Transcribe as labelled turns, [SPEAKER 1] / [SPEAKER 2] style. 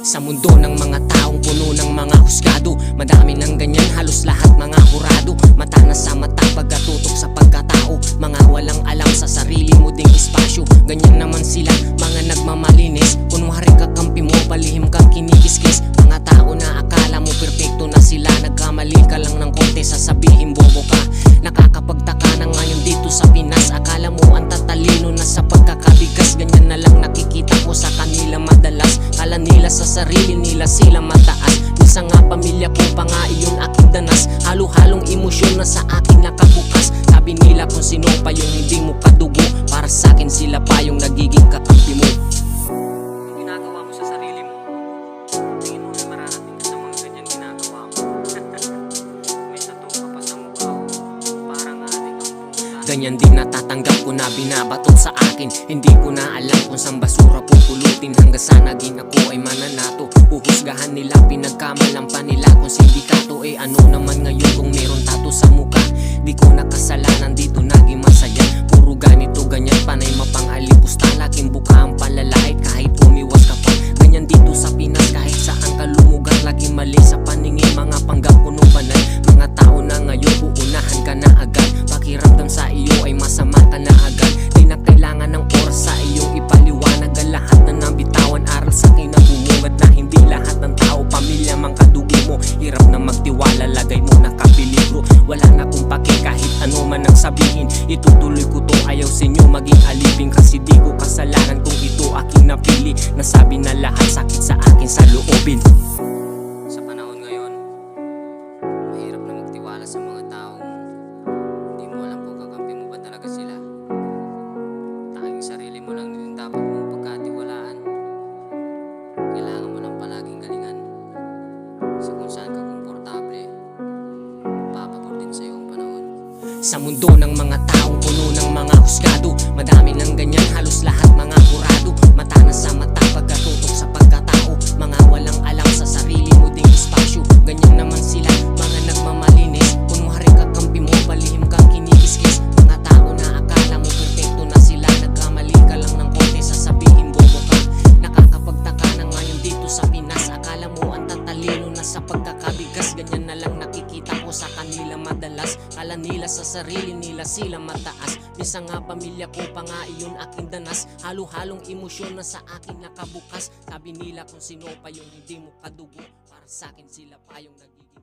[SPEAKER 1] Sa mundo ng mga taong puno ng mga husgado, madami ng ganyan, halos lahat mga hurado. Mata na sa mata, pagkatutok sa pagkatao, mga walang alam sa sarili mo ding espasyo. Ganyan naman sila, mga nagmamalinis, kunwari kakampi mo, palihim kang kinikiskis. Mga tao na akala mo perfecto na sila, nagkamali ka lang ng konti, sasabihin bobo ka. Nakakapagtaka na ngayon dito sa Pinas, akala mo ang tatalino na sa pagkakabigas. Ganyan na lang nakikita ko sa kanila madalas, kala nila sa sarili nila sila mataas. Minsan nga pamilya ko pa nga iyon aking danas, halo-halong emosyon na sa akin nakabukas. Sabi nila kung sino pa yung hindi mo kadugo, para sa akin sila pa yung nagiging kakampi mo. Ang ginagawa mo sa sarili mo, tingin mo ay mararating ka sa mga ganyan ginagawa mo. May tattoo ka pa sa mukha ko, parang ating ang puta. Ganyan din natatanggap ko na binabatot sa akin. Hindi ko na alam kung saan basura pupulutin, hanggang sa naging ako ay mananato. Uhusgahan nila, pinagkamalan pa nila kung sindikato. Eh ano naman ngayon kung meron tato sa mukha? Di ko nakasalanan, dito naging masaya. Puro ganito ganyan, panay mapangalipusta. Laking buka ang palalait kahit umiwas ka pa. Ganyan dito sa Pinas, kahit saan ka lumugar, laging mali sa paningin, mga panggap punong banal. Mga tao na ngayon, uunahan ka na agad. Pakiramdam sa iyo ay masama ka na agad. Di na kailangan ng oras sa iyong ipaliwanag ang lahat na nabitawan. Aral sa akin na bumungad na hindi lahat ng tao pamilya mang kadugo mo. Hirap na magtiwala, lagay mo na kapiligro. Wala na kung pake kahit ano man ang sabihin, itutuloy ko to, ayaw sa inyo maging alipin. Kasi di ko kasalanan kung ito aking napili. Nasabi na lahat sakit sa akin sa loobin. Sa panahon ngayon, mahirap na magtiwala sa mga taong hindi mo alam kung kakampi mo ba talaga sila. Tanging sarili mo lang din dapat mong pagkatiwalaan. Kailangan mo lang palaging galingan sa kung saan ka komportable, papabor din sa iyong panahon. Sa mundo ng mga taong puno ng mga husgado, madami ng ganyan, halos lahat mga hurado. Mata na sa mata, pagkatutok sa pagkatao, mga walang alam sa sarili mo ding espasyo. Ganyan naman sila, mga nagmamalinis, kunwari kakampi mo, palihim kang kinikiskis. Mga tao na akala mo perfecto na sila, nagkamali ka lang ng konti, sasabihin bobo ka. Nakakapagtaka na ngayon dito sa Pinas, akala mo ang tatalino na sa pagkakabigas. Ganyan na lang nakikita ko sa kanila madalas, kala nila sa sarili nila sila mataas. Minsan nga pamilya ko pa nga iyon aking danas, halo-halong emosyon na sa akin nakabukas. Sabi nila kung sino pa yung hindi mo kadugo, para sa akin sila pa yung nagiging